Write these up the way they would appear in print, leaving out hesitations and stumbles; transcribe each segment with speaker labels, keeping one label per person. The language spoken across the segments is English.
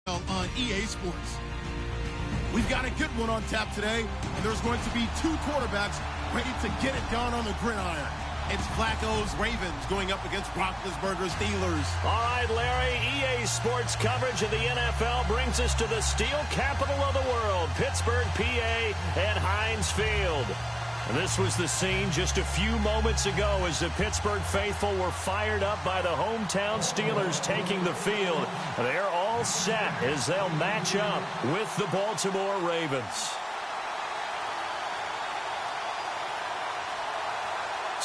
Speaker 1: on EA Sports. We've got a good one on tap today, and there's going to be two quarterbacks ready to get it done on the gridiron. It's Flacco's Ravens going up against Roethlisberger's Steelers.
Speaker 2: All right, Larry, EA Sports coverage of the NFL brings us to the steel capital of the world, Pittsburgh, PA, at Heinz Field. And this was the scene just a few moments ago as the Pittsburgh faithful were fired up by the hometown Steelers taking the field. They're all set as they'll match up with the Baltimore Ravens.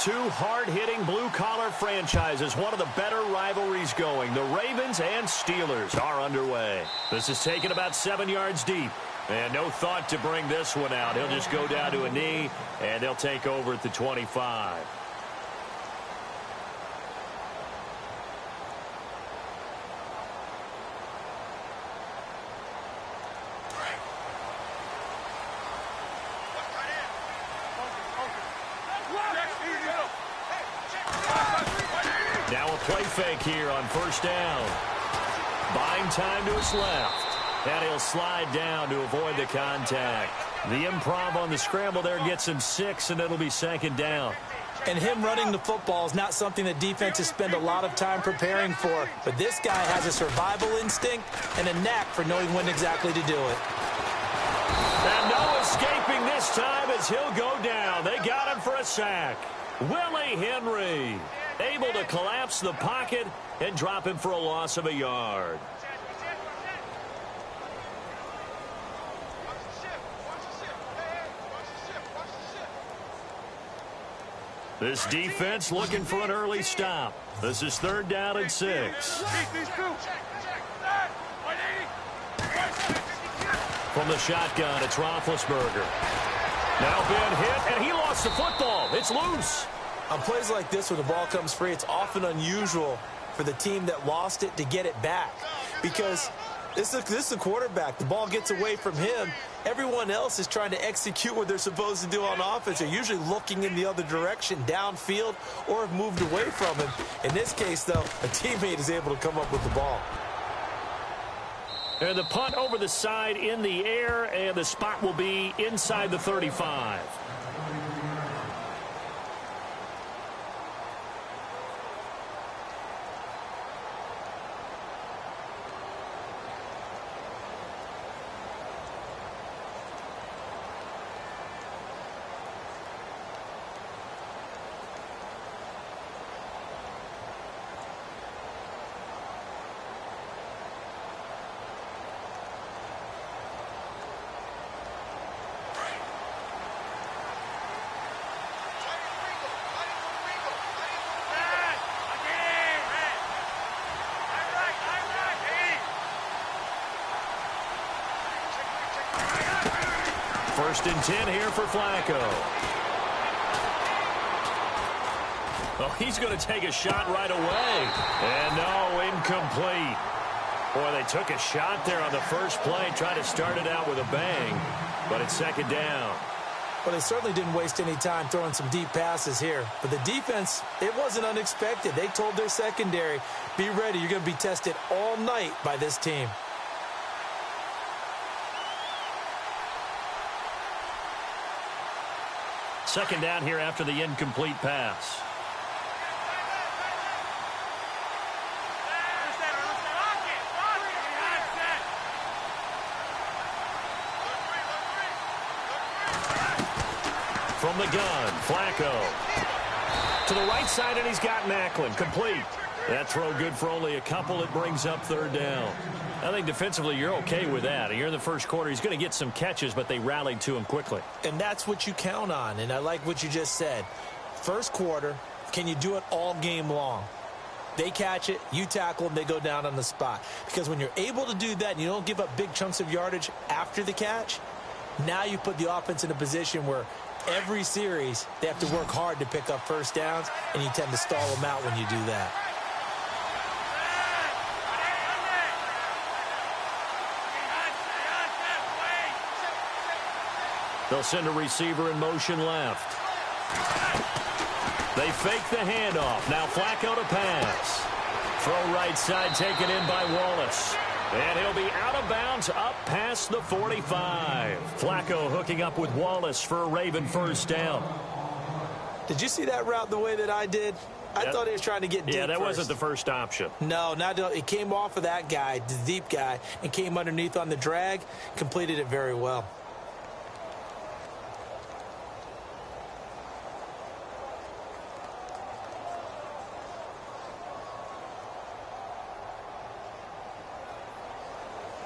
Speaker 2: Two hard-hitting blue-collar franchises, one of the better rivalries going. The Ravens and Steelers are underway. This is taken about 7 yards deep. And no thought to bring this one out. He'll just go down to a knee, and they'll take over at the 25. Now a play fake here on first down. Buying time to his left. And he'll slide down to avoid the contact. The improv on the scramble there gets him 6, and it'll be second down.
Speaker 3: And him running the football is not something that defenses spend a lot of time preparing for. But this guy has a survival instinct and a knack for knowing when exactly to do it.
Speaker 2: And no escaping this time as he'll go down. They got him for a sack. Willie Henry able to collapse the pocket and drop him for a loss of a yard. This defense looking for an early stop. This is 3rd down and 6. From the shotgun, it's Roethlisberger. Now been hit, and he lost the football. It's loose.
Speaker 3: On plays like this where the ball comes free, it's often unusual for the team that lost it to get it back. Because this is a quarterback. The ball gets away from him. Everyone else is trying to execute what they're supposed to do on offense. They're usually looking in the other direction, downfield, or have moved away from him. In this case, though, a teammate is able to come up with the ball.
Speaker 2: And the punt over the side in the air, and the spot will be inside the 35. First and 10 here for Flacco. Oh, he's going to take a shot right away. And no, incomplete. Boy, they took a shot there on the first play, tried to start it out with a bang, but it's second down.
Speaker 3: Well, they certainly didn't waste any time throwing some deep passes here. But the defense, it wasn't unexpected. They told their secondary, be ready. You're going to be tested all night by this team.
Speaker 2: Second down here after the incomplete pass. From the gun, Flacco. To the right side, and he's got Macklin. Complete. That throw good for only a couple. It brings up 3rd down. I think defensively you're okay with that. You're in the first quarter. He's going to get some catches, but they rallied to him quickly.
Speaker 3: And that's what you count on, and I like what you just said. First quarter, can you do it all game long? They catch it, you tackle them, they go down on the spot. Because when you're able to do that and you don't give up big chunks of yardage after the catch, now you put the offense in a position where every series they have to work hard to pick up first downs, and you tend to stall them out when you do that.
Speaker 2: They'll send a receiver in motion left. They fake the handoff. Now Flacco to pass. Throw right side taken in by Wallace. And he'll be out of bounds up past the 45. Flacco hooking up with Wallace for a Raven first down.
Speaker 3: Did you see that route the way that I did? I thought he was trying to get deep.
Speaker 2: Yeah, that
Speaker 3: first.
Speaker 2: wasn't the first option.
Speaker 3: No, it came off of that guy, the deep guy, and came underneath on the drag, completed it very well.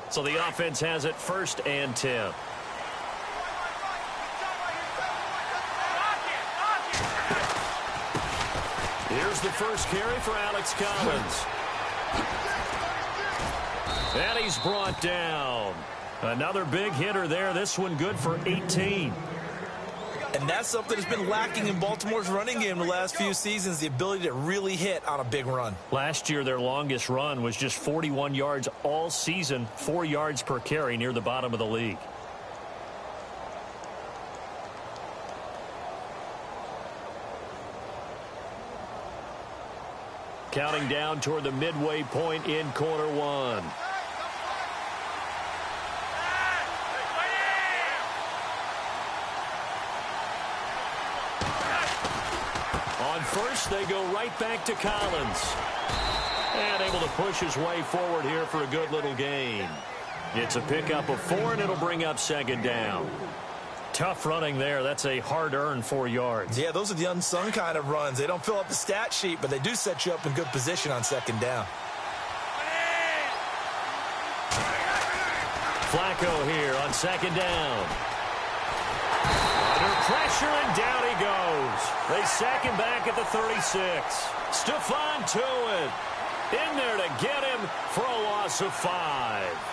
Speaker 2: So the offense has it 1st and 10. Here's the first carry for Alex Collins. And he's brought down. Another big hitter there. This one good for 18.
Speaker 3: And that's something that's been lacking in Baltimore's running game the last few seasons, the ability to really hit on a big run.
Speaker 2: Last year, their longest run was just 41 yards all season, 4 yards per carry, near the bottom of the league. Counting down toward the midway point in quarter one. On first, they go right back to Collins. And able to push his way forward here for a good little gain. It's a pickup of 4, and it'll bring up 2nd down. Tough running there. That's a hard-earned 4 yards.
Speaker 3: Yeah, those are the unsung kind of runs. They don't fill up the stat sheet, but they do set you up in good position on 2nd down.
Speaker 2: Flacco here on 2nd down. Under pressure, and down he goes. They sack him back at the 36. Stephon Tuitt in there to get him for a loss of 5.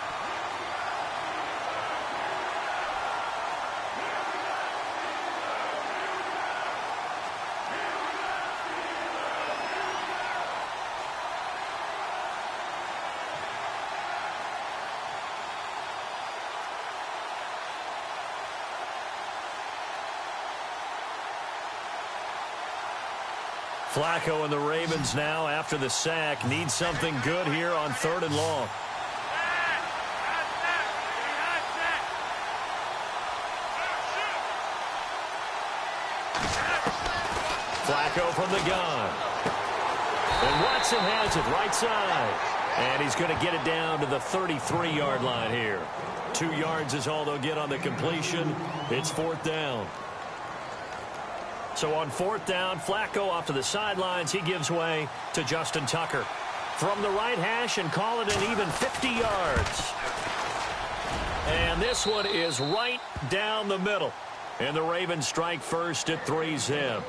Speaker 2: Flacco and the Ravens now, after the sack, need something good here on 3rd and long. Flacco from the gun. And Watson has it right side. And he's going to get it down to the 33-yard line here. 2 yards is all they'll get on the completion. It's 4th down. So on 4th down, Flacco off to the sidelines. He gives way to Justin Tucker. From the right hash and call it an even 50 yards. And this one is right down the middle. And the Ravens strike first at 3-zip.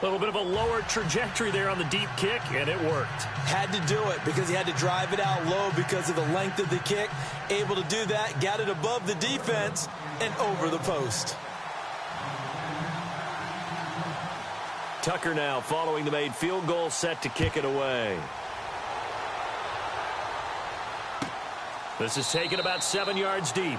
Speaker 2: A little bit of a lower trajectory there on the deep kick, and it worked.
Speaker 3: Had to do it because he had to drive it out low because of the length of the kick. Able to do that, got it above the defense and over the post.
Speaker 2: Tucker now following the made field goal, set to kick it away. This is taken about 7 yards deep.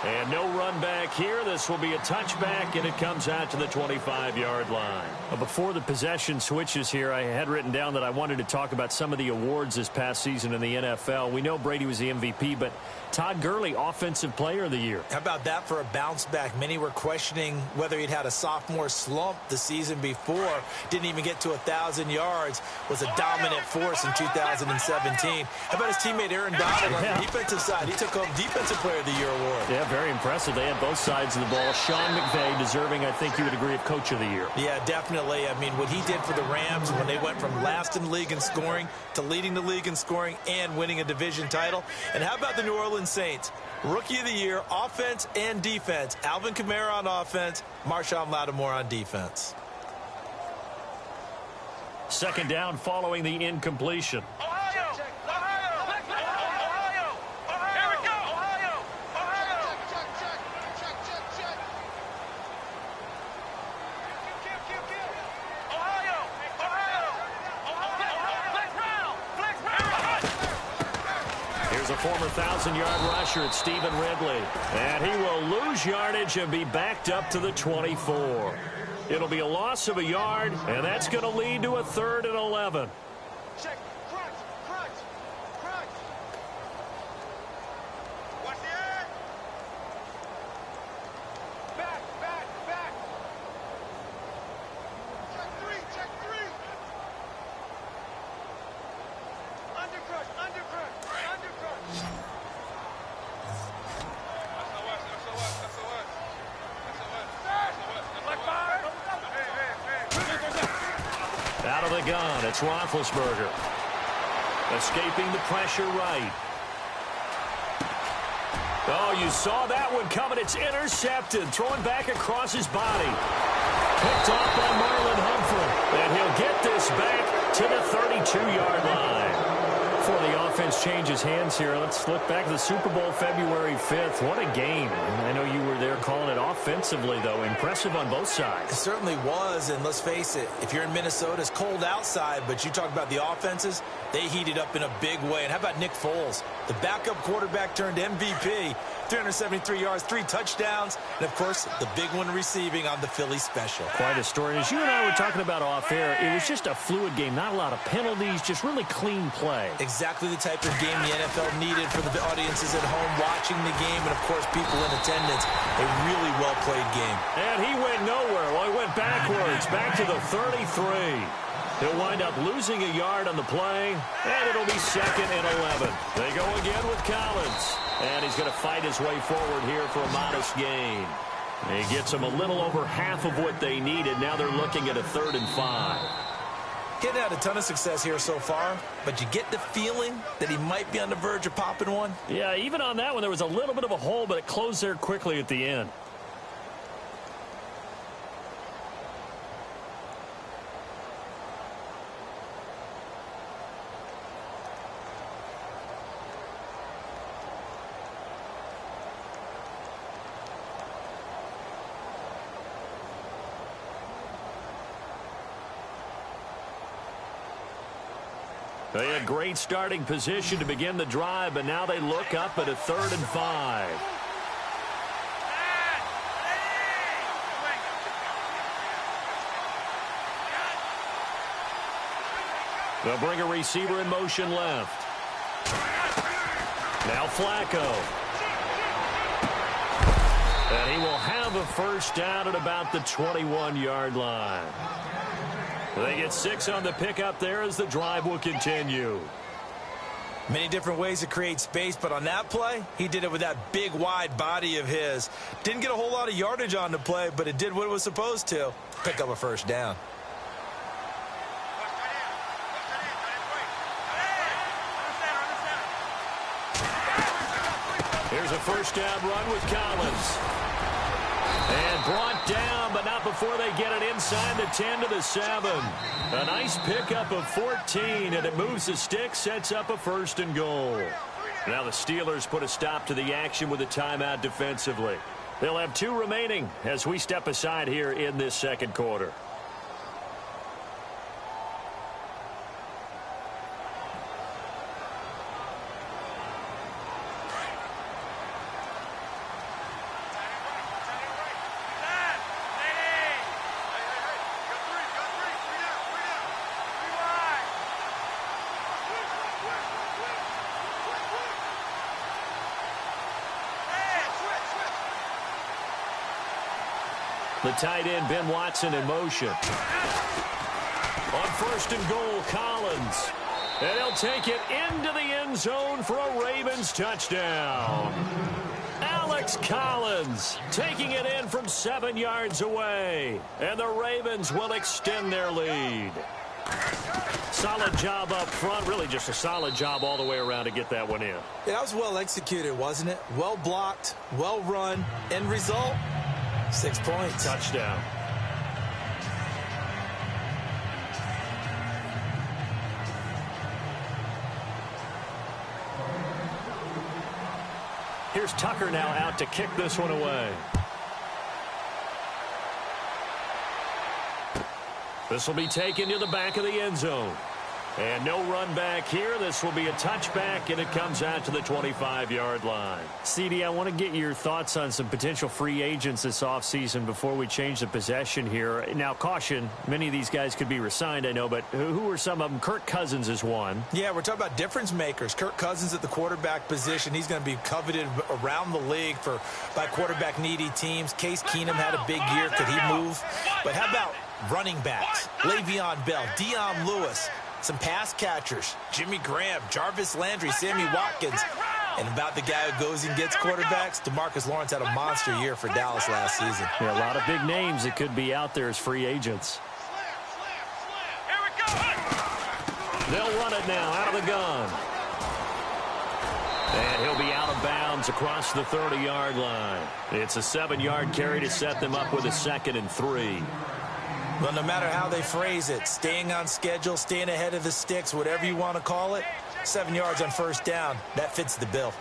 Speaker 2: And no run back here. This will be a touchback, and it comes out to the 25-yard line. Before the possession switches here, I had written down that I wanted to talk about some of the awards this past season in the NFL. We know Brady was the MVP, but Todd Gurley, Offensive Player of the Year.
Speaker 3: How about that for a bounce back? Many were questioning whether he'd had a sophomore slump the season before. Didn't even get to 1,000 yards. Was a dominant force in 2017. How about his teammate Aaron Donald on the defensive side? He took home Defensive Player of the Year award.
Speaker 2: Yeah, very impressive. They had both sides of the ball. Sean McVay deserving, I think you would agree, of Coach of the Year.
Speaker 3: Yeah, definitely. I mean, what he did for the Rams when they went from last in the league in scoring to leading the league in scoring and winning a division title. And how about the New Orleans Saints? Rookie of the Year, offense and defense. Alvin Kamara on offense, Marshawn Lattimore on defense.
Speaker 2: 2nd down following the incompletion. A former 1,000-yard rusher, it's Stephen Ridley. And he will lose yardage and be backed up to the 24. It'll be a loss of a yard, and that's going to lead to a 3rd and 11. the gun. It's Roethlisberger. Escaping the pressure right. Oh, you saw that one coming. It's intercepted. Throwing back across his body. Picked off by Marlon Humphrey. And he'll get this back to the 32-yard line. Before the offense changes hands here, let's look back to the Super Bowl February 5th. What a game. I know you were there calling it offensively, though. Impressive on both sides.
Speaker 3: It certainly was, and let's face it, if you're in Minnesota, it's cold outside, but you talk about the offenses, they heated up in a big way. And how about Nick Foles? The backup quarterback turned MVP, 373 yards, 3 touchdowns, and, of course, the big one receiving on the Philly special.
Speaker 2: Quite a story. As you and I were talking about off air, it was just a fluid game, not a lot of penalties, just really clean play.
Speaker 3: Exactly the type of game the NFL needed for the audiences at home watching the game and, of course, people in attendance. A really well-played game.
Speaker 2: And he went nowhere. Well, he went backwards, back to the 33. He'll wind up losing a yard on the play, and it'll be 2nd and 11. They go again with Collins, and he's going to fight his way forward here for a modest gain. He gets them a little over half of what they needed. Now they're looking at a 3rd and 5.
Speaker 3: He's had a ton of success here so far, but you get the feeling that he might be on the verge of popping one.
Speaker 2: Yeah, even on that one, there was a little bit of a hole, but it closed there quickly at the end. They had great starting position to begin the drive, but now they look up at a 3rd and 5. They'll bring a receiver in motion left. Now Flacco. And he will have a first down at about the 21-yard line. They get 6 on the pickup there as the drive will continue.
Speaker 3: Many different ways to create space, but on that play, he did it with that big, wide body of his. Didn't get a whole lot of yardage on the play, but it did what it was supposed to. Pick up a first down.
Speaker 2: Here's a first down run with Collins. And brought down, but not before they get it inside the 10 to the 7. A nice pickup of 14, and it moves the stick, sets up a 1st and goal. Now the Steelers put a stop to the action with a timeout defensively. They'll have 2 remaining as we step aside here in this 2nd quarter. The tight end, Ben Watson, in motion. On 1st and goal, Collins. And he'll take it into the end zone for a Ravens touchdown. Alex Collins taking it in from 7 yards away. And the Ravens will extend their lead. Solid job up front. Really just a solid job all the way around to get that one in.
Speaker 3: Yeah, that was well executed, wasn't it? Well blocked, well run. End result? 6 points.
Speaker 2: Touchdown. Here's Tucker now out to kick this one away. This will be taken to the back of the end zone. And no run back here. This will be a touchback, and it comes out to the 25-yard line. CD, I want to get your thoughts on some potential free agents this offseason before we change the possession here. Now, caution, many of these guys could be re-signed, I know, but who are some of them? Kirk Cousins is one.
Speaker 3: Yeah, we're talking about difference makers. Kirk Cousins at the quarterback position. He's going to be coveted around the league by quarterback-needy teams. Case Keenum had a big year. Could he move? But how about running backs? Le'Veon Bell, Dion Lewis. Some pass catchers, Jimmy Graham, Jarvis Landry, Sammy Watkins. And about the guy who goes and gets quarterbacks, DeMarcus Lawrence had a monster year for Dallas last season.
Speaker 2: Yeah, a lot of big names that could be out there as free agents.
Speaker 4: Here we go.
Speaker 2: They'll run it now out of the gun. And he'll be out of bounds across the 30-yard line. It's a 7-yard carry to set them up with a 2nd and 3.
Speaker 3: Well, no matter how they phrase it, staying on schedule, staying ahead of the sticks, whatever you want to call it, 7 yards on first down, that fits the bill.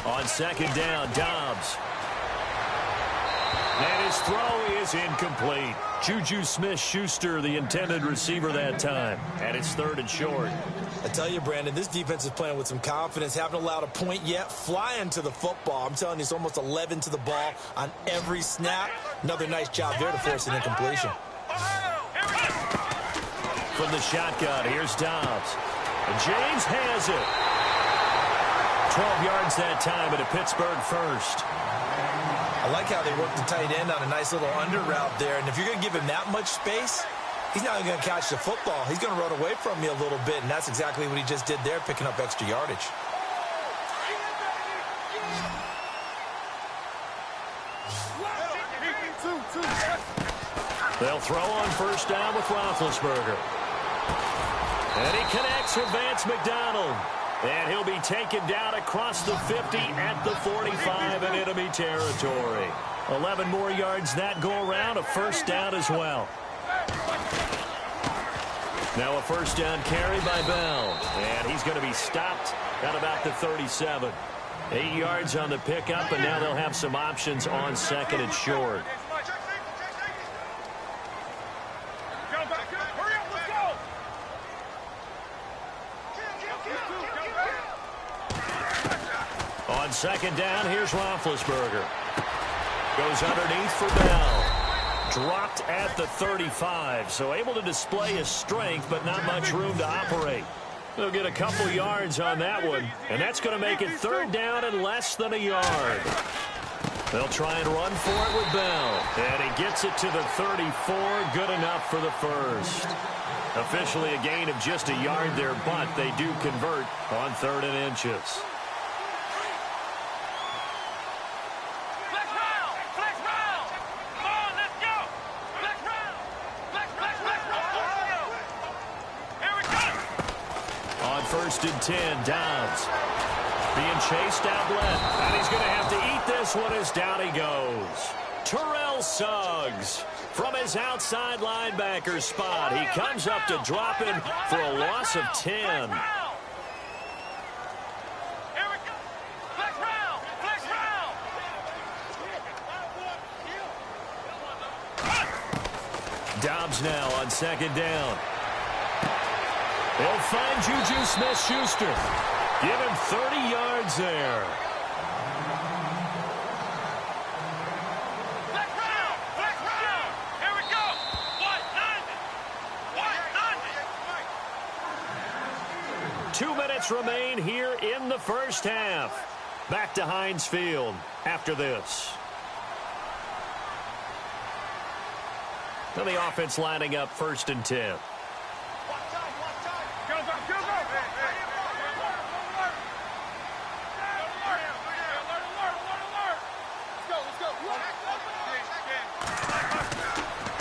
Speaker 2: On 2nd down, Dobbs. And his throw is incomplete. Juju Smith-Schuster, the intended receiver that time. And it's 3rd and short.
Speaker 3: I tell you, Brandon, this defense is playing with some confidence. Haven't allowed a point yet. Flying to the football. I'm telling you, it's almost 11 to the ball on every snap. Another nice job there to force an incompletion.
Speaker 2: From the shotgun, here's Dobbs. And James has it. 12 yards that time at a Pittsburgh first.
Speaker 3: I like how they work the tight end on a nice little under route there. And if you're going to give him that much space, he's not going to catch the football. He's going to run away from you a little bit, and that's exactly what he just did there, picking up extra yardage.
Speaker 2: They'll throw on first down with Roethlisberger. And he connects with Vance McDonald. And he'll be taken down across the 50 at the 45 in enemy territory. 11 more yards that go around, a first down as well. Now a first down carry by Bell. And he's going to be stopped at about the 37. 8 yards on the pickup, and now they'll have some options on 2nd and short. On 2nd down, here's Roethlisberger. Goes underneath for Bell. Dropped at the 35, so able to display his strength, but not much room to operate. They'll get a couple yards on that one, and that's going to make it 3rd down and less than a yard. They'll try and run for it with Bell, and he gets it to the 34, good enough for the first. Officially a gain of just a yard there, but they do convert on 3rd and inches. First and 10, Dobbs. Being chased out left, and he's going to have to eat this one as down he goes. Terrell Suggs from his outside linebacker spot. He comes up to drop him for a loss of 10. Dobbs now on 2nd down. They'll find Juju Smith-Schuster. Give him 30 yards there.
Speaker 4: Black round. Here we go.
Speaker 2: 2 minutes remain here in the first half. Back to Heinz Field after this. And the offense lining up 1st and 10.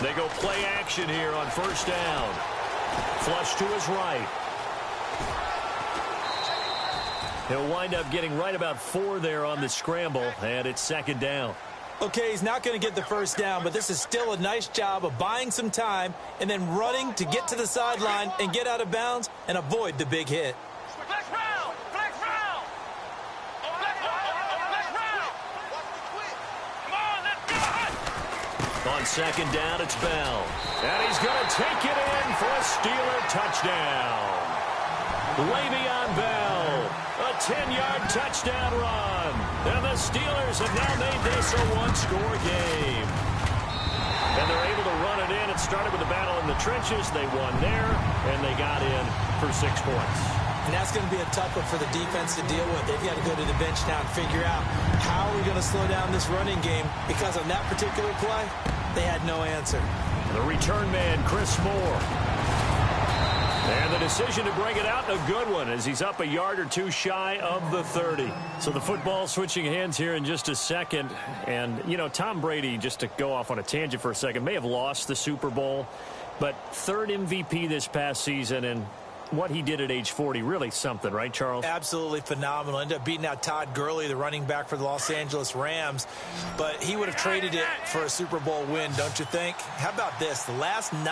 Speaker 2: They go play action here on first down. Flush to his right. He'll wind up getting right about 4 there on the scramble, and it's 2nd down.
Speaker 3: Okay, he's not going to get the first down, but this is still a nice job of buying some time and then running to get to the sideline and get out of bounds and avoid the big hit.
Speaker 2: On 2nd down, it's Bell. And he's going to take it in for a Steeler touchdown. Le'Veon Bell, a 10-yard touchdown run. And the Steelers have now made this a 1-score game. And they're able to run it in. It started with a battle in the trenches. They won there, and they got in for 6 points.
Speaker 3: And that's going to be a tough one for the defense to deal with. They've got to go to the bench now and figure out how are we going to slow down this running game, because on that particular play, they had no answer.
Speaker 2: The return man, Chris Moore. And the decision to bring it out, a good one, as he's up a yard or two shy of the 30. So the football switching hands here in just a second. And, you know, Tom Brady, just to go off on a tangent for a second, may have lost the Super Bowl, but third MVP this past season, and what he did at age 40, really something, right, Charles?
Speaker 3: Absolutely phenomenal. Ended up beating out Todd Gurley, the running back for the Los Angeles Rams. But he would have traded it for a Super Bowl win, don't you think? How about this? The last 9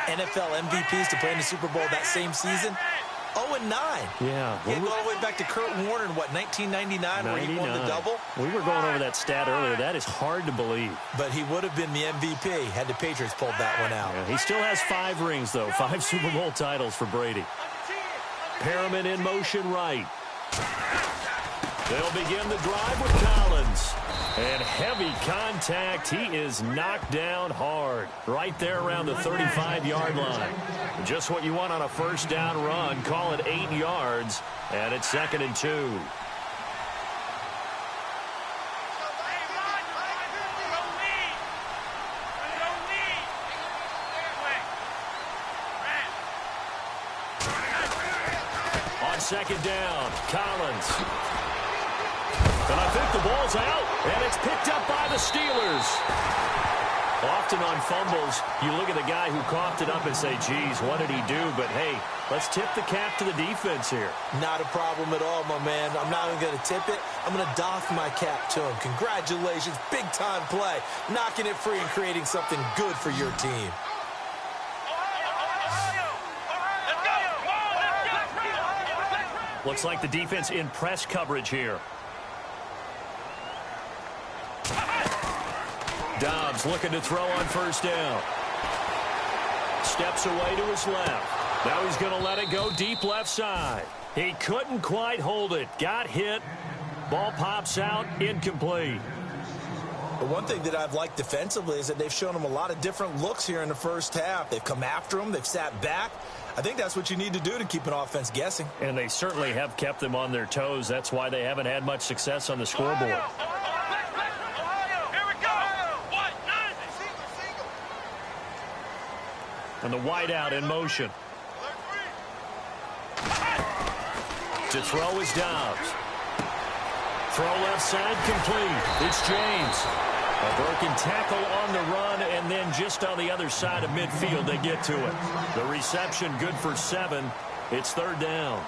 Speaker 3: NFL MVPs to play in the Super Bowl that same season, 0-9.
Speaker 2: Yeah.
Speaker 3: He had to go all the way back to Kurt Warner in, what, 1999, where he won the double?
Speaker 2: We were going over that stat earlier. That is hard to believe.
Speaker 3: But he would have been the MVP had the Patriots pulled that one out.
Speaker 2: Yeah, he still has 5 rings, though. 5 Super Bowl titles for Brady. Perriman in motion right. They'll begin the drive with Collins. And heavy contact. He is knocked down hard. Right there around the 35-yard line. Just what you want on a first down run. Call it 8 yards. And it's 2nd and 2. On second down, Collins. And I think the ball's out, and it's picked up by the Steelers. Often on fumbles, you look at the guy who coughed it up and say, geez, what did he do? But, hey, let's tip the cap to the defense here.
Speaker 3: Not a problem at all, my man. I'm not even going to tip it. I'm going to doff my cap to him. Congratulations, big-time play. Knocking it free and creating something good for your team.
Speaker 2: Looks like the defense in press coverage here. Dobbs looking to throw on first down. Steps away to his left. Now he's going to let it go deep left side. He couldn't quite hold it. Got hit. Ball pops out. Incomplete.
Speaker 3: The one thing that I've liked defensively is that they've shown him a lot of different looks here in the first half. They've come after him. They've sat back. I think that's what you need to do to keep an offense guessing.
Speaker 2: And they certainly have kept them on their toes. That's why they haven't had much success on the scoreboard. And the wideout in motion. To throw is Dobbs. Throw left side complete. It's James. A broken tackle on the run, and then just on the other side of midfield, they get to it. The reception good for 7. It's 3rd down.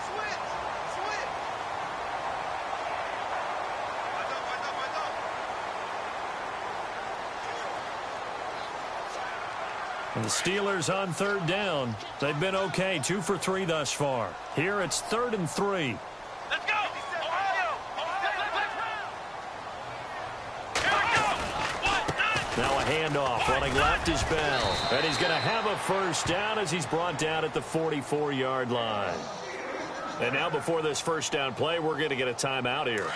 Speaker 2: And the Steelers on 3rd down. They've been okay, 2 for 3 thus far. Here it's 3rd and 3.
Speaker 4: Let's go!
Speaker 2: Now a handoff. Running left is Bell. And he's going to have a first down as he's brought down at the 44-yard line. And now before this first down play, we're going to get a timeout here,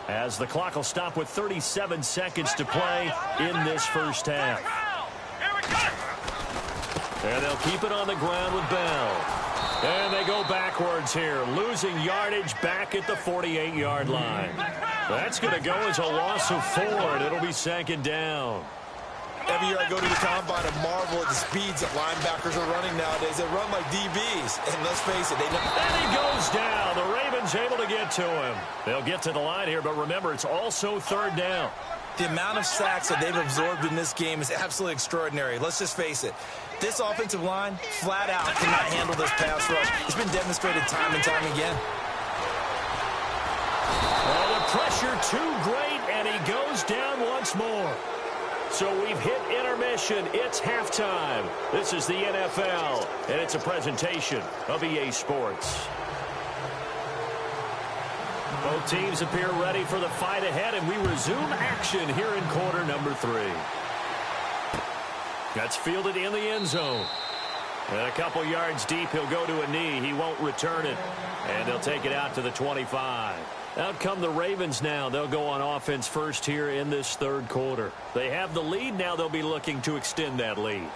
Speaker 2: as the clock will stop with 37 seconds to play in this first half. And they'll keep it on the ground with Bell. And they go backwards here, losing yardage back at the 48-yard line. That's going to go as a loss of 4, and it'll be 2nd down.
Speaker 3: Every year I go to the combine and marvel at the speeds that linebackers are running nowadays. They run like DBs, and let's face it, they know.
Speaker 2: And he goes down. The Ravens able to get to him. They'll get to the line here, but remember, it's also 3rd down.
Speaker 3: The amount of sacks that they've absorbed in this game is absolutely extraordinary. Let's just face it. This offensive line, flat out, cannot handle this pass rush. It's been demonstrated time and time again.
Speaker 2: Oh, the pressure too great, and he goes down once more. So we've hit intermission. It's halftime. This is the NFL, and it's a presentation of EA Sports. Both teams appear ready for the fight ahead, and we resume action here in quarter number 3. That's fielded in the end zone. And a couple yards deep, he'll go to a knee. He won't return it. And they'll take it out to the 25. Out come the Ravens now. They'll go on offense first here in this 3rd quarter. They have the lead. Now they'll be looking to extend that lead.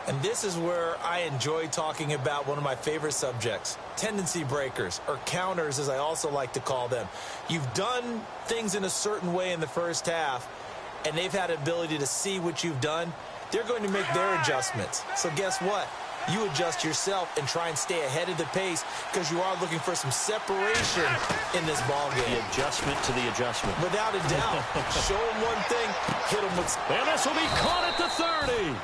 Speaker 3: And this is where I enjoy talking about one of my favorite subjects, tendency breakers, or counters as I also like to call them. You've done things in a certain way in the first half, and they've had the ability to see what you've done. They're going to make their adjustments. So guess what? you adjust yourself and try and stay ahead of the pace because you are looking for some separation in this ball game.
Speaker 2: The adjustment to the adjustment.
Speaker 3: Without a doubt. Show him one thing, hit him with...
Speaker 2: And this will be caught at the 30.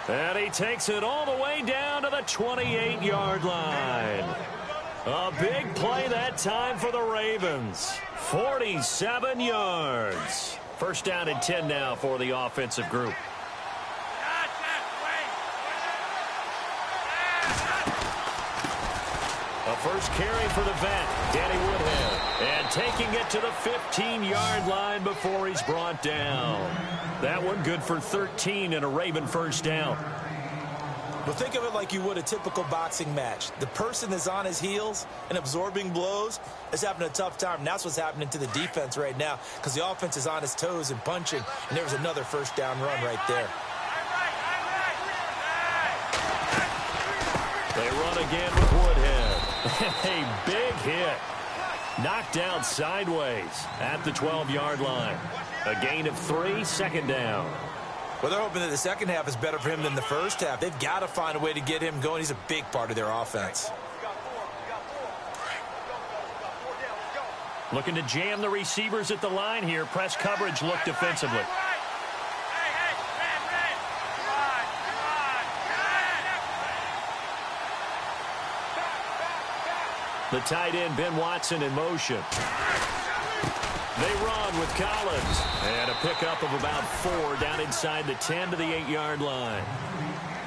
Speaker 2: And he takes it all the way down to the 28-yard line. A big play that time for the Ravens. 47 yards. First down and 10 now for the offensive group. A first carry for the vet, Danny Woodhead. And taking it to the 15-yard line before he's brought down. That one good for 13 and a Raven first down.
Speaker 3: But think of it like you would a typical boxing match. The person that's on his heels and absorbing blows is having a tough time. And that's what's happening to the defense right now because the offense is on his toes and punching. And there was another first down run right there.
Speaker 2: They run again with Woodhead. A big hit. Knocked down sideways at the 12-yard line. A gain of 3, second down.
Speaker 3: Well, they're hoping that the second half is better for him than the first half. They've got to find a way to get him going. He's a big part of their offense.
Speaker 2: Looking to jam the receivers at the line here. Press coverage look defensively. The tight end, Ben Watson, in motion. They run with Collins. And a pickup of about 4 down inside the 10 to the 8-yard line.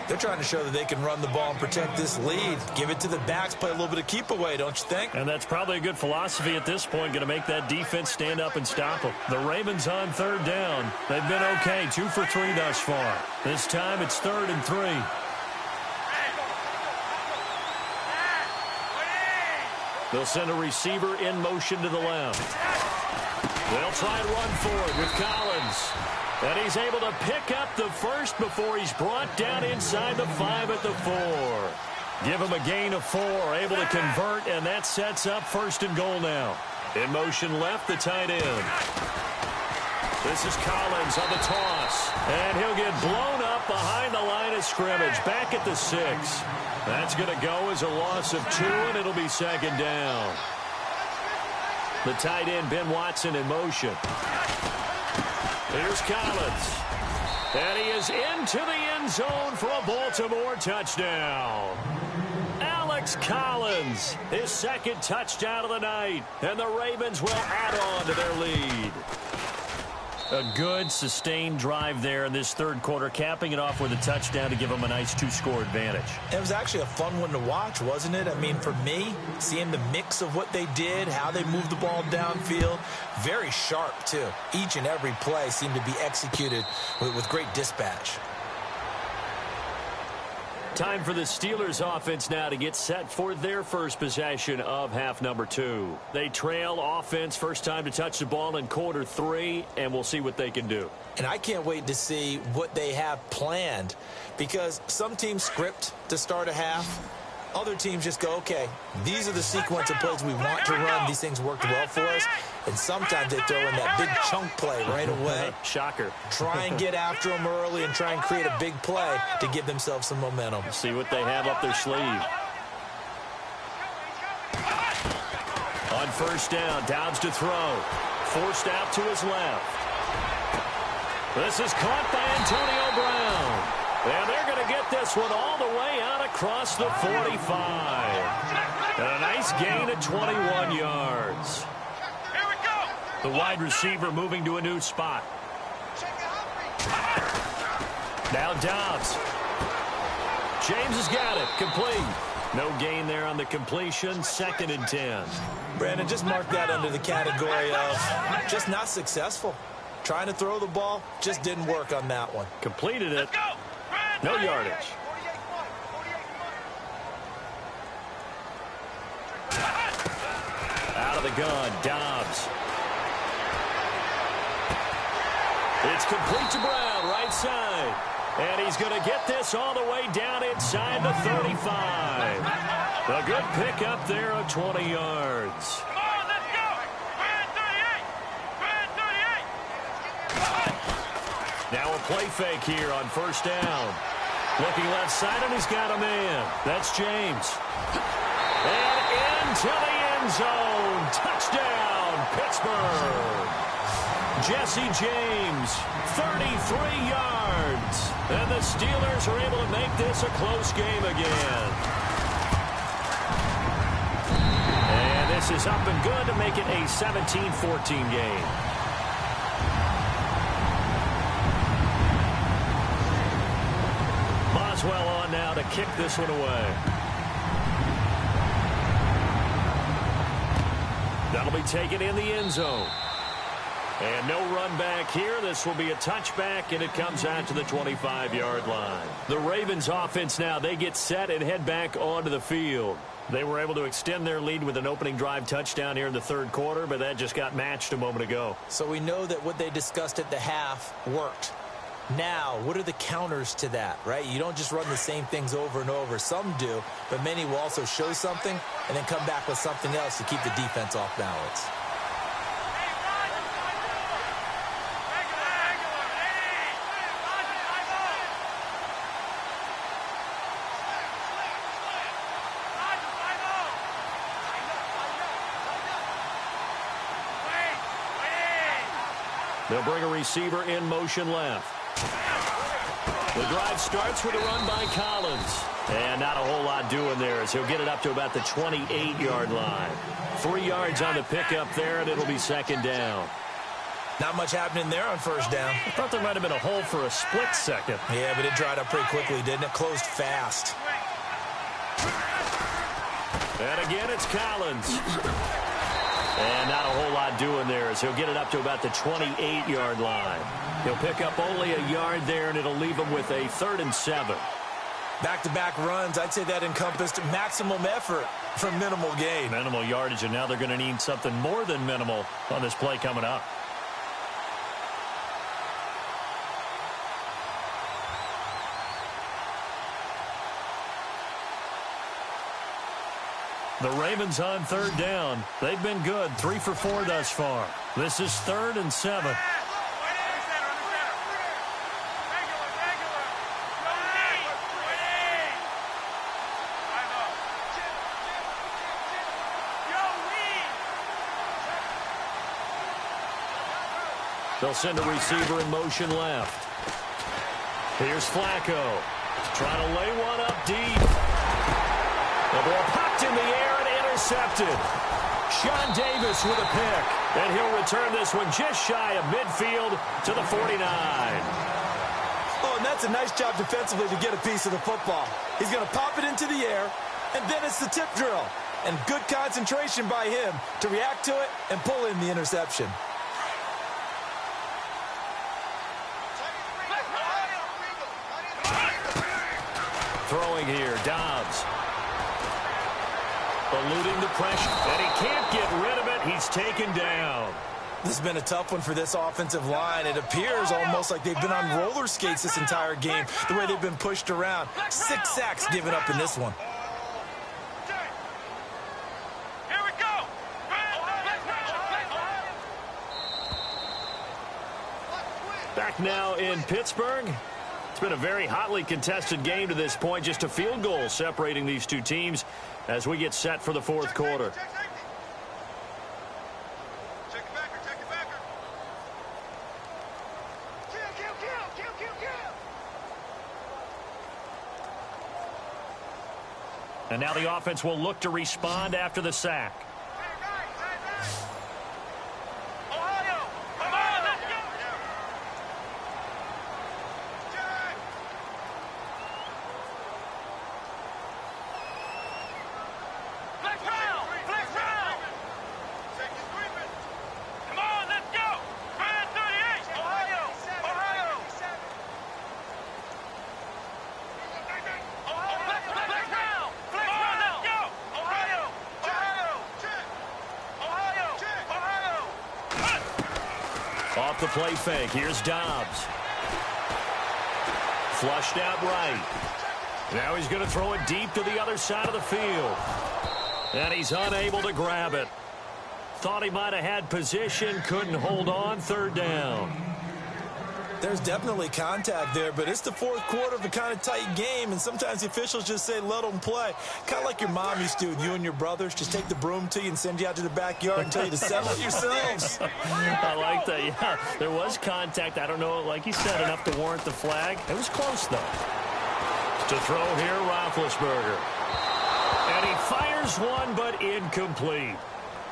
Speaker 3: They're trying to show that they can run the ball and protect this lead. Give it to the backs, play a little bit of keep away, don't you think?
Speaker 2: And that's probably a good philosophy at this point, going to make that defense stand up and stop them. The Ravens on third down. They've been okay, 2 for 3 thus far. This time it's 3rd and 3. They'll send a receiver in motion to the left. They'll try and run forward with Collins. And he's able to pick up the first before he's brought down inside the 5 at the 4. Give him a gain of 4, able to convert, and that sets up 1st and goal now. In motion left, the tight end. This is Collins on the toss. And he'll get blown up behind the line of scrimmage, back at the 6. That's going to go as a loss of 2, and it'll be 2nd down. The tight end, Ben Watson, in motion. Here's Collins. And he is into the end zone for a Baltimore touchdown. Alex Collins, his 2nd touchdown of the night. And the Ravens will add on to their lead. A good, sustained drive there in this 3rd quarter, capping it off with a touchdown to give them a nice 2-score advantage.
Speaker 3: It was actually a fun one to watch, wasn't it? I mean, for me, seeing the mix of what they did, how they moved the ball downfield, very sharp, too. Each and every play seemed to be executed with great dispatch.
Speaker 2: Time for the Steelers offense now to get set for their first possession of half number 2. They trail offense, first time to touch the ball in quarter 3, and we'll see what they can do.
Speaker 3: And I can't wait to see what they have planned because some teams script to start a half. Other teams just go, okay, these are the sequence of plays we want to run. These things worked well for us. And sometimes they throw in that big chunk play right away.
Speaker 2: Shocker.
Speaker 3: Try and get after them early and try and create a big play to give themselves some momentum.
Speaker 2: See what they have up their sleeve. On first down, Downs to throw. Forced out to his left. This is caught by Antonio Brown. And they're going to get this one all the way out across the 45. And a nice gain of 21 yards. The wide receiver moving to a new spot. Now Dobbs. James has got it. Complete. No gain there on the completion. 2nd and 10.
Speaker 3: Brandon, just mark that under the category of just not successful. Trying to throw the ball, just didn't work on that one.
Speaker 2: Completed it. No yardage. Out of the gun, Dobbs. It's complete to Brown, right side. And he's going to get this all the way down inside the 35. A good pickup there of 20 yards.
Speaker 4: Come on, let's go. Brand 38.
Speaker 2: Now a play fake here on first down. Looking left side, and he's got a man. That's James. And into the end zone. Touchdown, Pittsburgh. Jesse James, 33 yards. And the Steelers are able to make this a close game again. And this is up and good to make it a 17-14 game. Boswell on now to kick this one away. That'll be taken in the end zone. And no run back here. This will be a touchback, and it comes out to the 25-yard line. The Ravens offense now, they get set and head back onto the field. They were able to extend their lead with an opening drive touchdown here in the third quarter, but that just got matched a moment ago.
Speaker 3: So we know that what they discussed at the half worked. Now, what are the counters to that, right? You don't just run the same things over and over. Some do, but many will also show something and then come back with something else to keep the defense off balance.
Speaker 2: They'll bring a receiver in motion left. The drive starts with a run by Collins. And not a whole lot doing there as he'll get it up to about the 28-yard line. 3 yards on the pickup there, and it'll be second down.
Speaker 3: Not much happening there on first down.
Speaker 2: I thought there might have been a hole for a split second.
Speaker 3: Yeah, but it dried up pretty quickly, didn't it? Closed fast.
Speaker 2: And again, it's Collins. And not a whole lot doing there as he'll get it up to about the 28-yard line. He'll pick up only a yard there, and it'll leave him with a 3rd and 7.
Speaker 3: Back-to-back runs, I'd say that encompassed maximum effort for minimal gain.
Speaker 2: Minimal yardage, and now they're going to need something more than minimal on this play coming up. The Ravens on 3rd down. They've been good, 3 for 4 thus far. This is 3rd and 7. They'll send a receiver in motion left. Here's Flacco. Trying to lay one up deep. The ball popped in the air and intercepted. Sean Davis with a pick. And he'll return this one just shy of midfield to the 49.
Speaker 3: Oh, and that's a nice job defensively to get a piece of the football. He's going to pop it into the air, and then it's the tip drill. And good concentration by him to react to it and pull in the interception.
Speaker 2: Throwing here, Dobbs. Eluding the pressure, and he can't get rid of it. He's taken down.
Speaker 3: This has been a tough one for this offensive line. It appears almost like they've been on roller skates this entire game, the way they've been pushed around. 6 sacks given up in this one.
Speaker 4: Here we go.
Speaker 2: Back now in Pittsburgh. It's been a very hotly contested game to this point. Just a field goal separating these two teams as we get set for the fourth quarter. And now the offense will look to respond after the sack. Off the play fake. Here's Dobbs. Flushed out right. Now he's going to throw it deep to the other side of the field. And he's unable to grab it. Thought he might have had position. Couldn't hold on. 3rd down.
Speaker 3: There's definitely contact there, but it's the fourth quarter of a kind of tight game, and sometimes the officials just say, let them play. Kind of like your mom used to with you and your brothers. Just take the broom to you and send you out to the backyard and tell you to settle it yourselves.
Speaker 2: I like that, yeah. There was contact. I don't know, like you said, enough to warrant the flag. It was close, though. To throw here, Roethlisberger. And he fires one, but incomplete.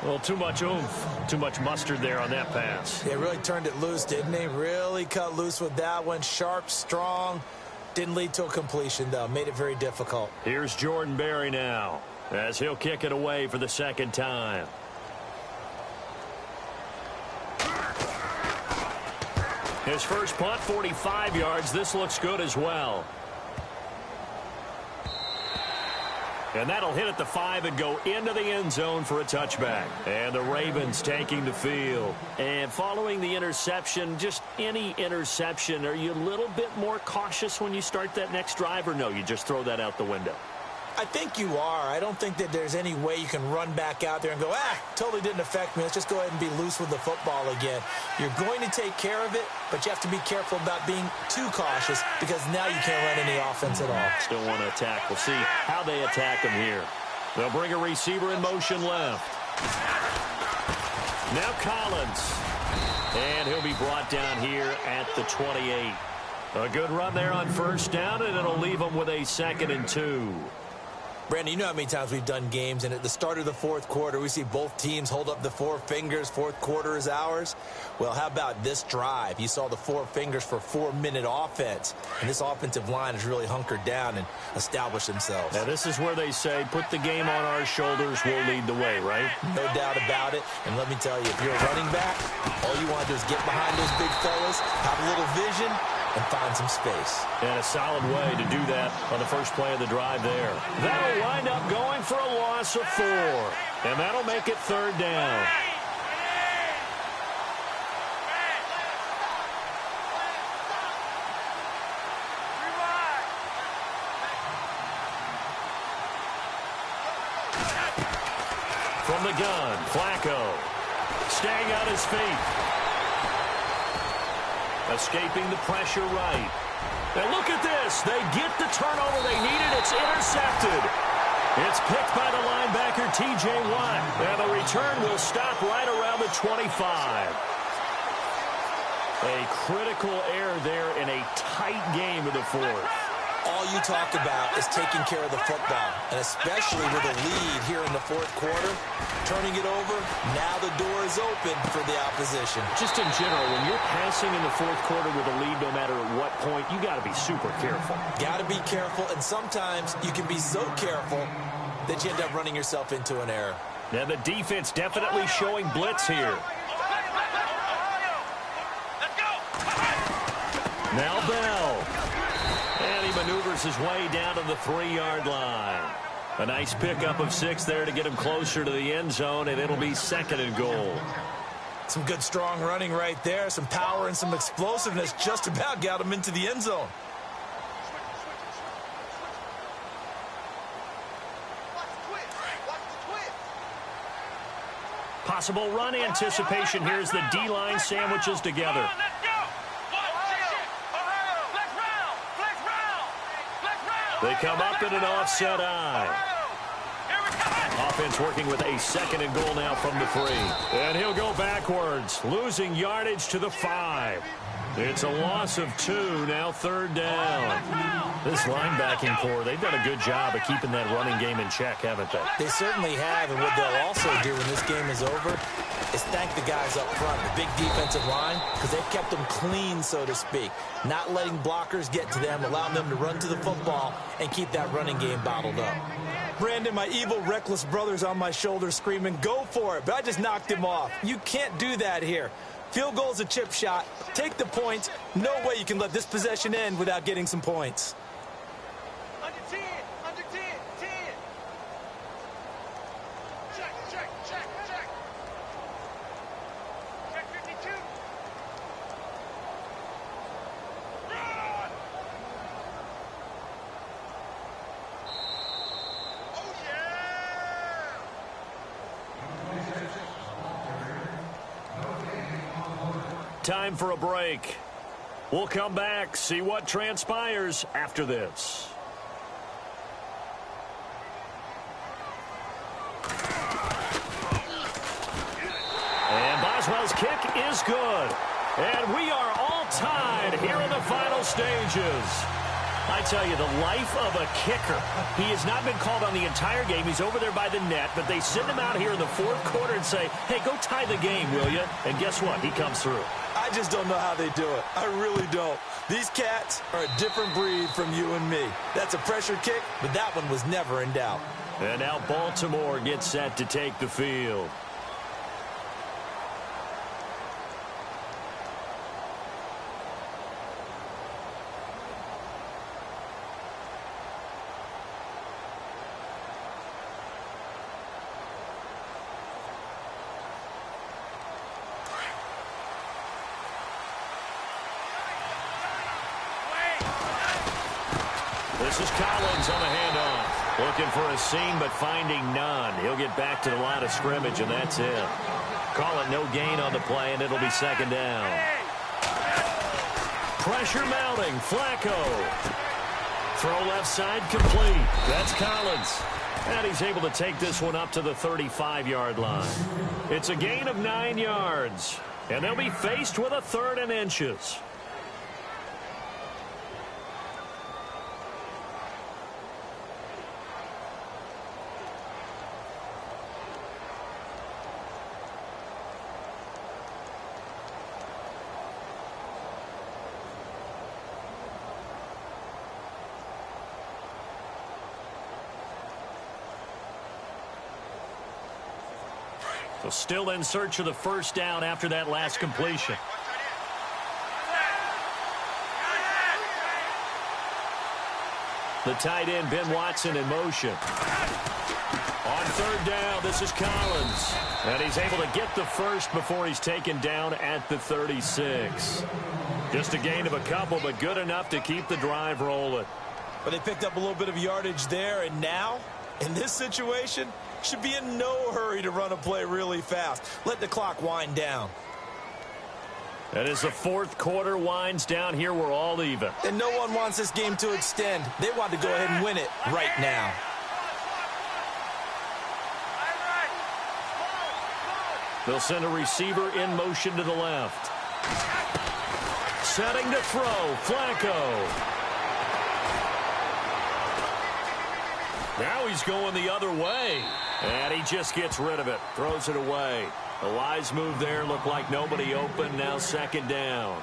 Speaker 2: Well, too much oomph, too much mustard there on that pass.
Speaker 3: They really turned it loose, didn't they? Really cut loose with that one. Sharp, strong. Didn't lead to a completion, though. Made it very difficult.
Speaker 2: Here's Jordan Berry now, as he'll kick it away for the second time. His first punt, 45 yards. This looks good as well. And that'll hit at the 5 and go into the end zone for a touchback. And the Ravens taking the field. And following the interception, just any interception, are you a little bit more cautious when you start that next drive, or no, you just throw that out the window?
Speaker 3: I think you are. I don't think that there's any way you can run back out there and go, totally didn't affect me. Let's just go ahead and be loose with the football again. You're going to take care of it, but you have to be careful about being too cautious because now you can't run any offense at all.
Speaker 2: Still want to attack. We'll see how they attack him here. They'll bring a receiver in motion left. Now Collins. And he'll be brought down here at the 28. A good run there on first down, and it'll leave him with a 2nd and 2.
Speaker 3: Brandon, you know how many times we've done games, and at the start of the fourth quarter, we see both teams hold up the 4 fingers, fourth quarter is ours. Well, how about this drive? You saw the 4 fingers for 4-minute offense, and this offensive line has really hunkered down and established themselves.
Speaker 2: Now, this is where they say, put the game on our shoulders, we'll lead the way, right?
Speaker 3: No doubt about it, and let me tell you, if you're a running back, all you want to do is get behind those big fellas, have a little vision, and find some space.
Speaker 2: And a solid way to do that on the first play of the drive there. That'll wind up going for a loss of 4. And that'll make it 3rd down. From the gun, Flacco. Staying on his feet. Escaping the pressure right. And look at this. They get the turnover they needed. It's intercepted. It's picked by the linebacker, T.J. Watt. And the return will stop right around the 25. A critical error there in a tight game of the fourth.
Speaker 3: All you talk about is taking care of the football, and especially with a lead here in the fourth quarter, turning it over, now the door is open for the opposition.
Speaker 2: Just in general, when you're passing in the fourth quarter with a lead, no matter at what point, you got to be super careful.
Speaker 3: Got to be careful, and sometimes you can be so careful that you end up running yourself into an error.
Speaker 2: Now the defense definitely showing blitz here. Now Bell. And he maneuvers his way down to the 3-yard line. A nice pickup of 6 there to get him closer to the end zone, and it'll be 2nd and goal.
Speaker 3: Some good, strong running right there. Some power and some explosiveness just about got him into the end zone.
Speaker 2: Possible run anticipation. Here's the D-line sandwiches together. They come up in an offset eye. Offense working with a 2nd and goal now from the 3. And he'll go backwards, losing yardage to the 5. It's a loss of 2, now 3rd down. This linebacking core, they've done a good job of keeping that running game in check, haven't they?
Speaker 3: They certainly have, and what they'll also do when this game is over is thank the guys up front, the big defensive line, because they've kept them clean, so to speak. Not letting blockers get to them, allowing them to run to the football and keep that running game bottled up. Brandon, my evil, reckless brother's on my shoulder screaming, go for it, but I just knocked him off. You can't do that here. Field goal's a chip shot. Take the points. No way you can let this possession end without getting some points.
Speaker 4: Under 10, 10. Check. Check 52. Run! Oh, yeah!
Speaker 2: Time for a break. We'll come back, see what transpires after this. And Boswell's kick is good. And we are all tied here in the final stages. I tell you, the life of a kicker. He has not been called on the entire game. He's over there by the net, but they send him out here in the fourth quarter and say, hey, go tie the game, will you? And guess what? He comes through.
Speaker 3: I just don't know how they do it. I really don't. These cats are a different breed from you and me. That's a pressure kick, but that one was never in doubt.
Speaker 2: And now Baltimore gets set to take the field. This is Collins on the handoff. Looking for a seam, but finding none. He'll get back to the line of scrimmage, and that's it. Call it no gain on the play, and it'll be second down. Pressure mounting. Flacco. Throw left side complete. That's Collins. And he's able to take this one up to the 35-yard line. It's a gain of 9 yards. And they'll be faced with a 3rd and inches. So still in search of the first down after that last completion. The tight end, Ben Watson, in motion. On 3rd down, this is Collins. And he's able to get the first before he's taken down at the 36. Just a gain of a couple, but good enough to keep the drive rolling.
Speaker 3: But they picked up a little bit of yardage there, and now, in this situation, should be in no hurry to run a play really fast. Let the clock wind down.
Speaker 2: And as the fourth quarter winds down here, we're all even.
Speaker 3: And no one wants this game to extend. They want to go ahead and win it right now.
Speaker 2: They'll send a receiver in motion to the left. Setting to throw, Flacco. Now he's going the other way. And he just gets rid of it. Throws it away. A wise move there. Looked like nobody open. Now second down.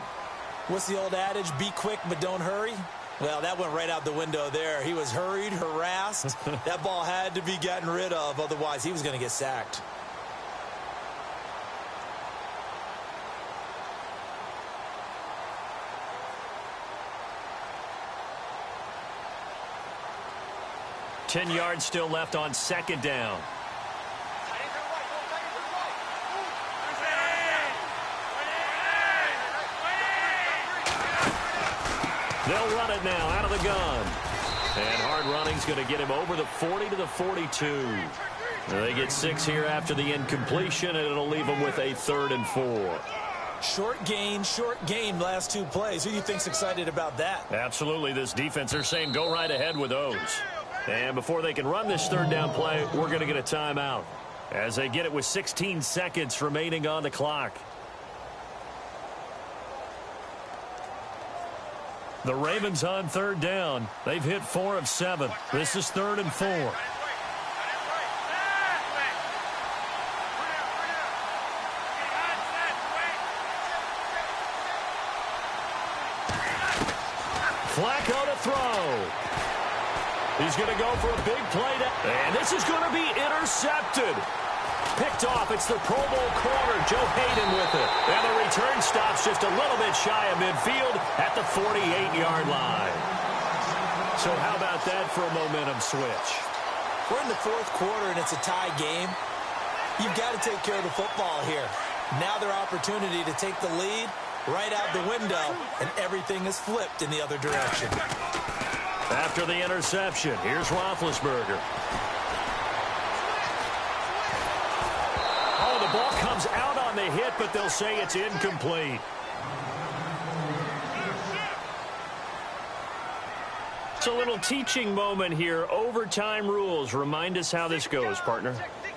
Speaker 3: What's the old adage? Be quick, but don't hurry. Well, that went right out the window there. He was hurried, harassed. That ball had to be gotten rid of. Otherwise, he was going to get sacked.
Speaker 2: Ten yards still left on second down. They'll run it now out of the gun. And hard running's going to get him over the 40 to the 42. They get 6 here after the incompletion, and it'll leave them with a 3rd and 4.
Speaker 3: Short gain, last 2 plays. Who do you think's excited about that?
Speaker 2: Absolutely. This defense, they're saying go right ahead with those. And before they can run this 3rd down play, we're going to get a timeout as they get it with 16 seconds remaining on the clock. The Ravens on 3rd down. They've hit 4 of 7. This is 3rd and 4. Flacco to throw. He's going to go for a big play. And this is going to be intercepted. Picked off. It's the Pro Bowl corner, Joe Hayden with it. And the return stops just a little bit shy of midfield at the 48-yard line. So how about that for a momentum switch?
Speaker 3: We're in the fourth quarter, and it's a tie game. You've got to take care of the football here. Now their opportunity to take the lead right out the window, and everything is flipped in the other direction.
Speaker 2: After the interception, here's Roethlisberger. Oh, the ball comes out on the hit, but they'll say it's incomplete. It's a little teaching moment here. Overtime rules. Remind us how this goes, partner.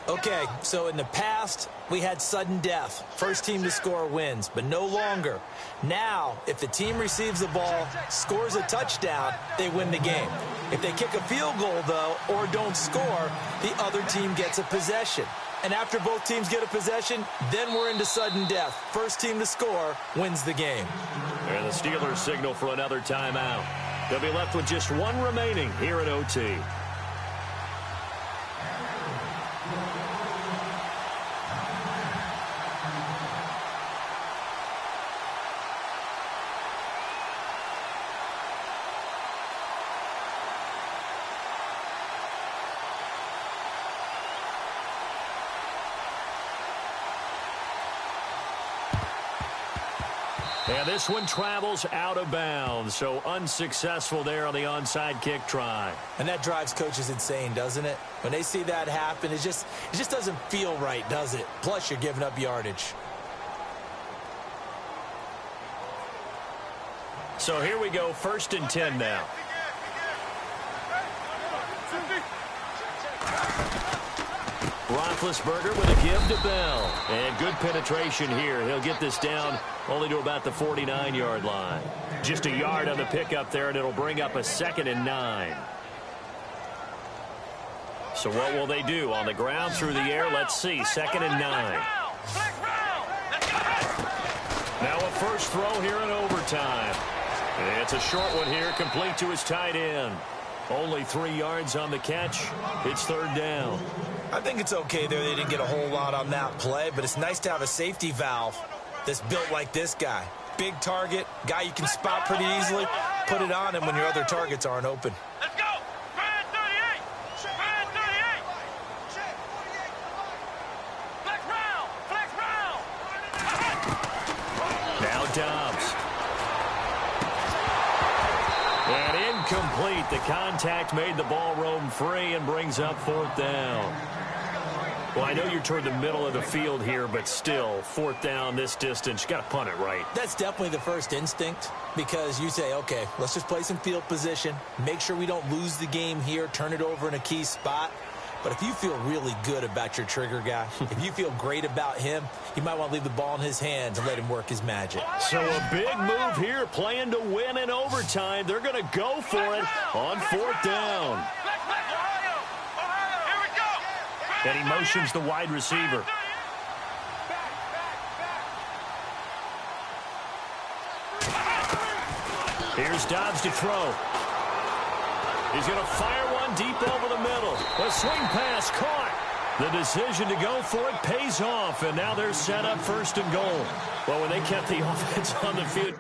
Speaker 3: Okay, so in the past, we had sudden death. First team to score wins, but no longer. Now, if the team receives the ball, scores a touchdown, they win the game. If they kick a field goal, though, or don't score, the other team gets a possession. And after both teams get a possession, then we're into sudden death. First team to score wins the game.
Speaker 2: And the Steelers signal for another timeout. They'll be left with just one remaining here at OT. And this one travels out of bounds, so unsuccessful there on the onside kick try.
Speaker 3: And that drives coaches insane, doesn't it? When they see that happen, it just doesn't feel right, does it? Plus, you're giving up yardage.
Speaker 2: So here we go, 1st and 10 now. Roethlisberger with a give to Bell. And good penetration here. He'll get this down only to about the 49-yard line. Just a yard on the pickup there, and it'll bring up a 2nd and 9. So what will they do? On the ground, through the air, let's see. 2nd and 9. Now a first throw here in overtime. It's a short one here, complete to his tight end. Only 3 yards on the catch. It's 3rd down.
Speaker 3: I think it's okay there. They didn't get a whole lot on that play, but it's nice to have a safety valve that's built like this guy. Big target, guy you can spot pretty easily. Put it on him when your other targets aren't open.
Speaker 4: Let's go! Brand 38! Brand 38! Flex round! Flex round!
Speaker 2: Now Dobbs. And incomplete. The contact made the ball roam free and brings up 4th down. Well, I know you're toward the middle of the field here, but still, 4th down this distance, you got to punt it right.
Speaker 3: That's definitely the first instinct because you say, okay, let's just play some field position, make sure we don't lose the game here, turn it over in a key spot. But if you feel really good about your trigger guy, if you feel great about him, you might want to leave the ball in his hands and let him work his magic.
Speaker 2: So a big move here, playing to win in overtime. They're going to go for it on 4th down. And he motions the wide receiver. Here's Dobbs to throw. He's going to fire one deep over the middle. A swing pass caught. The decision to go for it pays off, and now they're set up 1st and goal. Well, when they kept the offense on the field...